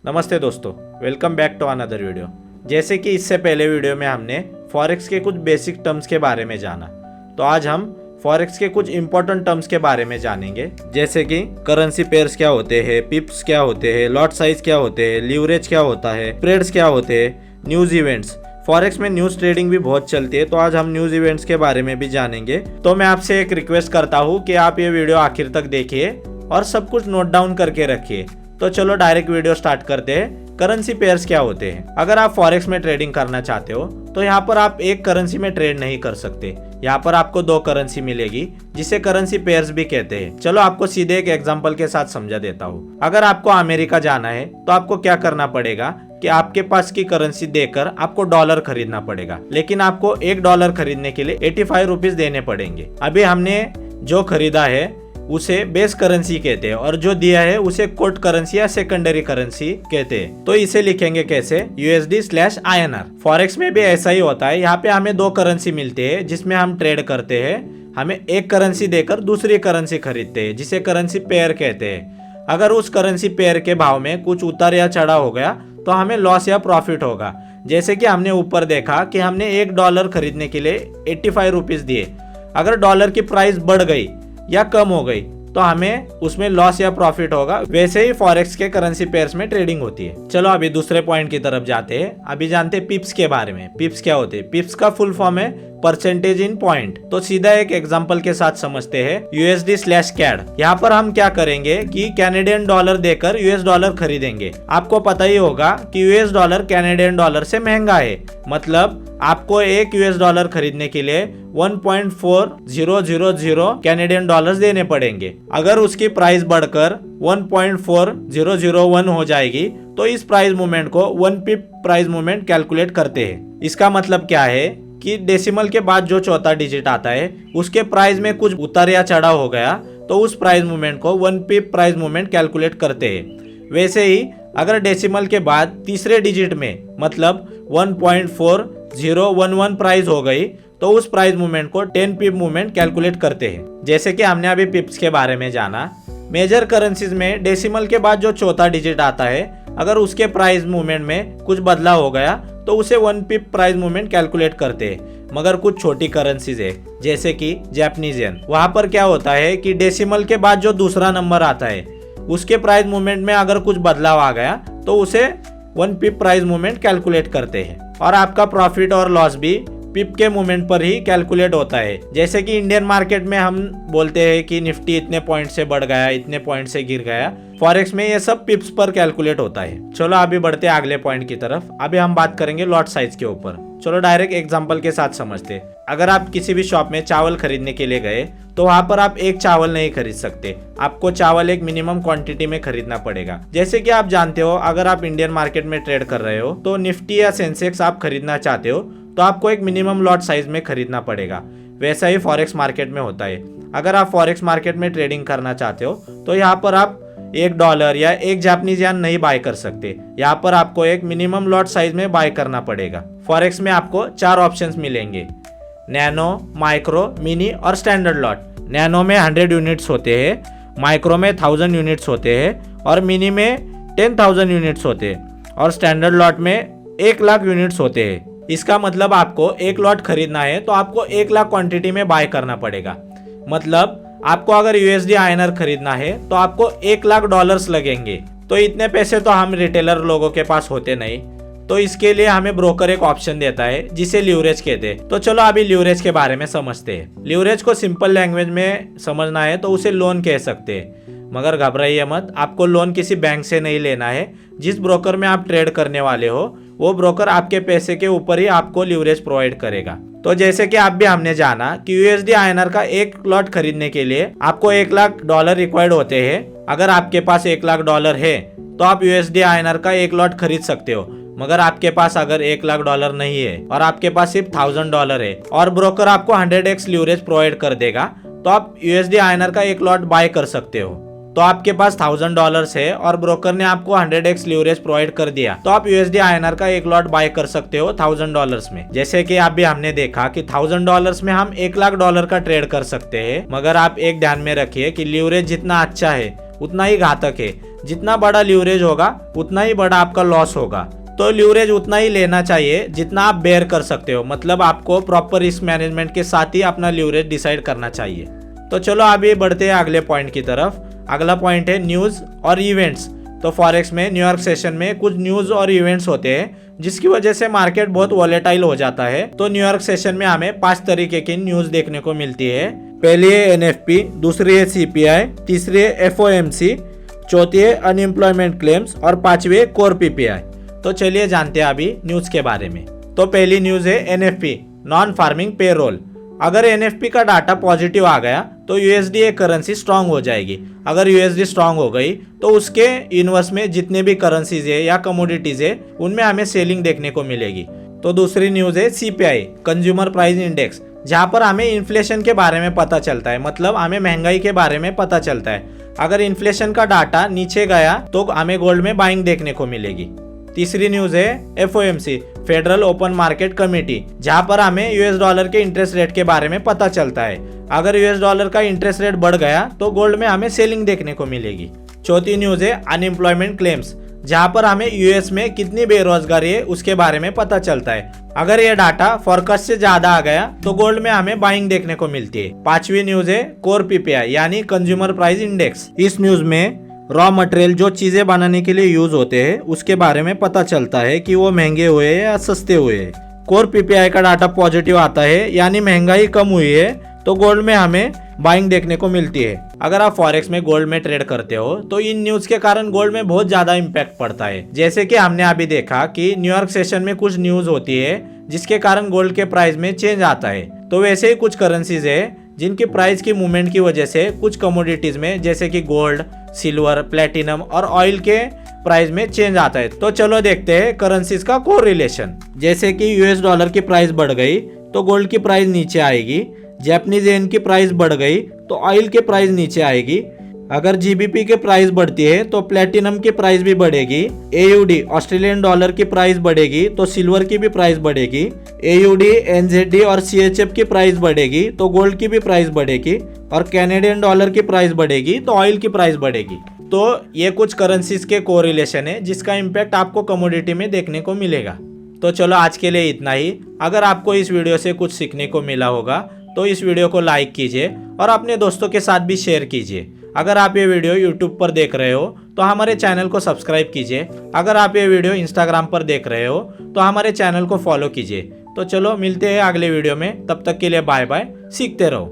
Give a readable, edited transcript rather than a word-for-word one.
नमस्ते दोस्तों, welcome back to another video. जैसे कि इससे पहले वीडियो में हमने फॉरेक्स के कुछ बेसिक टर्म्स के बारे में जाना, तो आज हम फॉरेक्स के कुछ इंपॉर्टेंट टर्म्स के बारे में जानेंगे। जैसे कि करेंसी पेयर्स क्या होते हैं, पिप्स क्या होते हैं, लॉट साइज क्या होते हैं, लीवरेज क्या होता है, स्प्रेड्स क्या होते हैं, न्यूज़ इवेंट्स। फॉरेक्स में न्यूज़ ट्रेडिंग भी बहुत चलती है, तो आज हम न्यूज़ इवेंट्स के बारे में भी जानेंगे। तो मैं आपसे एक रिक्वेस्ट करता हूँ कि आप ये वीडियो आखिर तक देखिए और सब कुछ नोट डाउन करके रखिए। तो चलो डायरेक्ट वीडियो स्टार्ट करते हैं। करेंसी पेयर्स क्या होते हैं? अगर आप फॉरेक्स में ट्रेडिंग करना चाहते हो तो यहाँ पर आप एक करेंसी में ट्रेड नहीं कर सकते। यहाँ पर आपको दो करेंसी मिलेगी, जिसे करेंसी पेयर्स भी कहते हैं। चलो आपको सीधे एक एग्जांपल के साथ समझा देता हूँ। अगर आपको अमेरिका जाना है तो आपको क्या करना पड़ेगा कि आपके पास की करेंसी देकर आपको डॉलर खरीदना पड़ेगा, लेकिन आपको $1 खरीदने के लिए 85 रुपीज देने पड़ेंगे। अभी हमने जो खरीदा है उसे बेस करेंसी कहते हैं और जो दिया है उसे कोट करेंसी या सेकेंडरी करेंसी कहते हैं। तो इसे लिखेंगे कैसे? USD/INR। फॉरेक्स में भी ऐसा ही होता है। यहाँ पे हमें दो करेंसी मिलते हैं जिसमें हम ट्रेड करते हैं। हमें एक करेंसी देकर दूसरी करेंसी खरीदते हैं, जिसे करेंसी पेयर कहते हैं। अगर उस करेंसी पेयर के भाव में कुछ उतार या चढ़ाव हो गया तो हमें लॉस या प्रॉफिट होगा। जैसे कि हमने ऊपर देखा कि हमने $1 खरीदने के लिए 85 रुपीज दिए। अगर डॉलर की प्राइस बढ़ गई या कम हो गई तो हमें उसमें लॉस या प्रॉफिट होगा। वैसे ही फॉरेक्स के करेंसी पेयर्स में ट्रेडिंग होती है। चलो अभी दूसरे पॉइंट की तरफ जाते हैं। अभी जानते हैं पिप्स के बारे में। पिप्स क्या होते हैं? पिप्स का फुल फॉर्म है परसेंटेज इन पॉइंट। तो सीधा एक एग्जांपल के साथ समझते हैं। USD/CAD। यहाँ पर हम क्या करेंगे कि कैनेडियन डॉलर देकर US डॉलर खरीदेंगे। आपको पता ही होगा कि US डॉलर कैनेडियन डॉलर से महंगा है। मतलब आपको एक US डॉलर खरीदने के लिए 1.4000 कैनेडियन डॉलर्स देने पड़ेंगे। अगर उसकी प्राइस बढ़कर 1.4001 हो जाएगी तो इस प्राइस मूवमेंट को 1 पिप प्राइस मूवमेंट कैलकुलेट करते हैं। इसका मतलब क्या है कि डेसिमल के बाद जो चौथा डिजिट आता है उसके प्राइस में कुछ उतार या चढ़ाव हो गया तो उस प्राइस मूवमेंट को 1 पिप प्राइस मूवमेंट कैलकुलेट करते हैं। वैसे ही अगर डेसिमल के बाद तीसरे डिजिट में मतलब 1.4011 प्राइस हो गई तो उस प्राइस मूवमेंट को 10 पिप मूवमेंट कैलकुलेट करते हैं। जैसे कि हमने अभी पिप्स के बारे में जाना। मेजर करेंसीज में डेसिमल के बाद जो चौथा डिजिट आता है अगर उसके प्राइस मूवमेंट में कुछ बदलाव हो गया तो उसे 1 पिप प्राइस मूवमेंट कैलकुलेट करते हैं। मगर कुछ छोटी करेंसीज है जैसे कि जापानीज येन, वहां पर क्या होता है कि डेसिमल के बाद जो दूसरा नंबर आता है उसके प्राइस मूवमेंट में अगर कुछ बदलाव आ गया तो उसे 1 पिप प्राइस मूवमेंट कैलकुलेट करते हैं। और आपका प्रॉफिट और लॉस भी पिप के मूवमेंट पर ही कैलकुलेट होता है। जैसे कि इंडियन मार्केट में हम बोलते हैं कि निफ्टी इतने पॉइंट से बढ़ गया, इतने पॉइंट से गिर गया। फॉरेक्स में ये सब पिप्स पर कैलकुलेट होता है। चलो अभी बढ़ते हैं अगले पॉइंट की तरफ। अभी हम बात करेंगे लॉट साइज के ऊपर। चलो डायरेक्ट एग्जांपल के साथ समझते हैं। अगर आप किसी भी शॉप में चावल खरीदने के लिए गए तो वहां पर आप एक चावल नहीं खरीद सकते। आपको चावल एक मिनिमम क्वांटिटी में खरीदना पड़ेगा। जैसे कि आप जानते हो, अगर आप इंडियन मार्केट में ट्रेड कर रहे हो तो निफ्टी या सेंसेक्स आप खरीदना चाहते हो तो आपको एक मिनिमम लॉट साइज में खरीदना पड़ेगा। वैसा ही फॉरेक्स मार्केट में होता है। अगर आप फॉरेक्स मार्केट में ट्रेडिंग करना चाहते हो तो यहाँ पर आप $1 या एक जापानीज येन नहीं बाय कर सकते। यहाँ पर आपको एक मिनिमम लॉट साइज में बाय करना पड़ेगा। फॉरेक्स में आपको 4 ऑप्शंस मिलेंगे: नैनो, माइक्रो, मिनी और स्टैंडर्ड लॉट। नैनो में 100 यूनिट्स होते हैं, माइक्रो में 1000 यूनिट्स होते हैं और मिनी में 10,000 यूनिट्स होते हैं और स्टैंडर्ड लॉट में 1 लाख यूनिट्स होते हैं। इसका मतलब आपको एक लॉट खरीदना है तो आपको 1 लाख क्वांटिटी में बाय करना पड़ेगा। मतलब आपको अगर USD/INR खरीदना है तो आपको $1 लाख लगेंगे। तो इतने पैसे तो हम रिटेलर लोगों के पास होते नहीं, तो इसके लिए हमें ब्रोकर एक ऑप्शन देता है जिसे लीवरेज कहते हैं। तो चलो अभी लीवरेज के बारे में समझते हैं। लीवरेज को सिंपल लैंग्वेज में समझना है तो उसे लोन कह सकते हैं। मगर घबराइए मत, आपको लोन किसी बैंक से नहीं लेना है। जिस ब्रोकर में आप ट्रेड करने वाले हो वो ब्रोकर आपके पैसे के ऊपर ही आपको लीवरेज प्रोवाइड करेगा। तो जैसे कि आप भी हमने जाना कि USD/INR का एक लॉट खरीदने के लिए आपको $1 लाख रिक्वायर्ड होते हैं। अगर आपके पास $1 लाख है तो आप USD/INR का एक लॉट खरीद सकते हो। मगर आपके पास अगर $1 लाख नहीं है और आपके पास सिर्फ $1000 है और ब्रोकर आपको 100x लीवरेज प्रोवाइड कर देगा तो आप USD/INR का एक लॉट बाय कर सकते हो। तो आपके पास $1000 है और ब्रोकर ने आपको 100x लीवरेज प्रोवाइड कर दिया तो आप USD/INR का एक लॉट बाय कर सकते हो $1000 में। जैसे कि आप भी हमने देखा कि $1000 में हम $1 लाख का ट्रेड कर सकते हैं। मगर आप एक ध्यान में रखिए कि लीवरेज जितना अच्छा है उतना ही घातक है। जितना बड़ा लीवरेज होगा उतना ही बड़ा आपका लॉस होगा। तो लीवरेज उतना ही लेना चाहिए जितना आप बेयर कर सकते हो, मतलब आपको प्रॉपर रिस्क मैनेजमेंट के साथ ही अपना लीवरेज डिसाइड करना चाहिए। तो चलो अभी बढ़ते हैं अगले पॉइंट की तरफ। अगला पॉइंट है न्यूज़ और इवेंट्स। तो फॉरेक्स में न्यूयॉर्क सेशन में कुछ न्यूज़ और इवेंट्स होते हैं जिसकी वजह से मार्केट बहुत वॉलेटाइल हो जाता है। तो न्यूयॉर्क सेशन में हमें 5 तरीके की न्यूज़ देखने को मिलती है। पहली है NFP, दूसरी है CPI, तीसरी है FOMC, चौथी है अनएम्प्लॉयमेंट क्लेम्स और पांचवी है कोर PPI। तो चलिए जानते हैं अभी न्यूज़ के बारे में। तो पहली न्यूज़ है NFP, नॉन फार्मिंग पेरोल। अगर NFP का डाटा पॉजिटिव आ गया तो USD करेंसी स्ट्रांग हो जाएगी। अगर USD स्ट्रांग हो गई तो उसके इनवर्स में जितने भी करेंसीज है या कमोडिटीज है उनमें हमें सेलिंग देखने को मिलेगी। तो दूसरी न्यूज़ है CPI, कंज्यूमर प्राइस इंडेक्स, जहाँ पर हमें इन्फ्लेशन के बारे में पता चलता है, मतलब हमें महंगाई के बारे में पता चलता है। अगर इन्फ्लेशन का डाटा नीचे गया तो हमें गोल्ड में बाइंग देखने को मिलेगी। तीसरी न्यूज़ है FOMC, federal open market committee, जहां पर हमें $US के इंटरेस्ट रेट के बारे में पता चलता है। अगर $US का इंटरेस्ट रेट बढ़ गया तो गोल्ड में हमें सेलिंग देखने को मिलेगी। चौथी न्यूज़ है अनएम्प्लॉयमेंट क्लेम्स, जहां पर हमें US में कितनी बेरोजगारी है उसके बारे में पता चलता है। अगर यह डाटा फोरकास्ट से ज्यादा आ गया तो गोल्ड में हमें बाइंग देखने को मिलती है। पांचवी न्यूज़ है कोर PPI यानी कंज्यूमर प्राइस इंडेक्स। इस न्यूज़ में रॉ मटेरियल जो चीजें बनाने के लिए यूज होते हैं उसके बारे में पता चलता है कि वो महंगे हुए या सस्ते हुए। कोर PPI का डाटा पॉजिटिव आता है यानी महंगाई कम हुई है तो गोल्ड में हमें बाइंग देखने को मिलती है। अगर आप फॉरेक्स में गोल्ड में ट्रेड करते हो तो इन न्यूज के कारण गोल्ड में बहुत ज्यादा इम्पैक्ट पड़ता है। जैसे कि हमने अभी देखा कि न्यूयॉर्क सेशन में कुछ न्यूज होती है जिसके कारण गोल्ड के प्राइस में चेंज आता है। तो वैसे ही कुछ करेंसीज है जिनकी प्राइस की मूवमेंट की वजह से कुछ कमोडिटीज में जैसे कि गोल्ड, सिल्वर, प्लेटिनम और ऑयल के प्राइस में चेंज आता है। तो चलो देखते हैं करेंसीज का कोरिलेशन। जैसे कि $US की प्राइस बढ़ गई तो गोल्ड की प्राइस नीचे आएगी, जापानीज येन की प्राइस बढ़ गई तो ऑयल की प्राइस नीचे आएगी। अगर GBP की प्राइस बढ़ती है तो प्लेटिनम की प्राइस भी बढ़ेगी। AUD ऑस्ट्रेलियन डॉलर की प्राइस बढ़ेगी तो सिल्वर की भी प्राइस बढ़ेगी। AUD, NZD और CHF की प्राइस बढ़ेगी तो गोल्ड की भी प्राइस बढ़ेगी। और कैनेडियन डॉलर की प्राइस बढ़ेगी तो ऑयल की प्राइस बढ़ेगी। तो ये कुछ करेंसीज के कोरिलेशन है जिसका इम्पैक्ट आपको कमोडिटी में देखने को मिलेगा। तो चलो आज के लिए इतना ही। अगर आपको इस वीडियो से कुछ सीखने को मिला होगा तो इस वीडियो को लाइक कीजिए और अपने दोस्तों के साथ भी शेयर कीजिए। अगर आप ये वीडियो YouTube पर देख रहे हो तो हमारे चैनल को सब्सक्राइब कीजिए। अगर आप ये वीडियो Instagram पर देख रहे हो तो हमारे चैनल को फॉलो कीजिए। तो चलो मिलते हैं अगले वीडियो में, तब तक के लिए बाय बाय, सीखते रहो।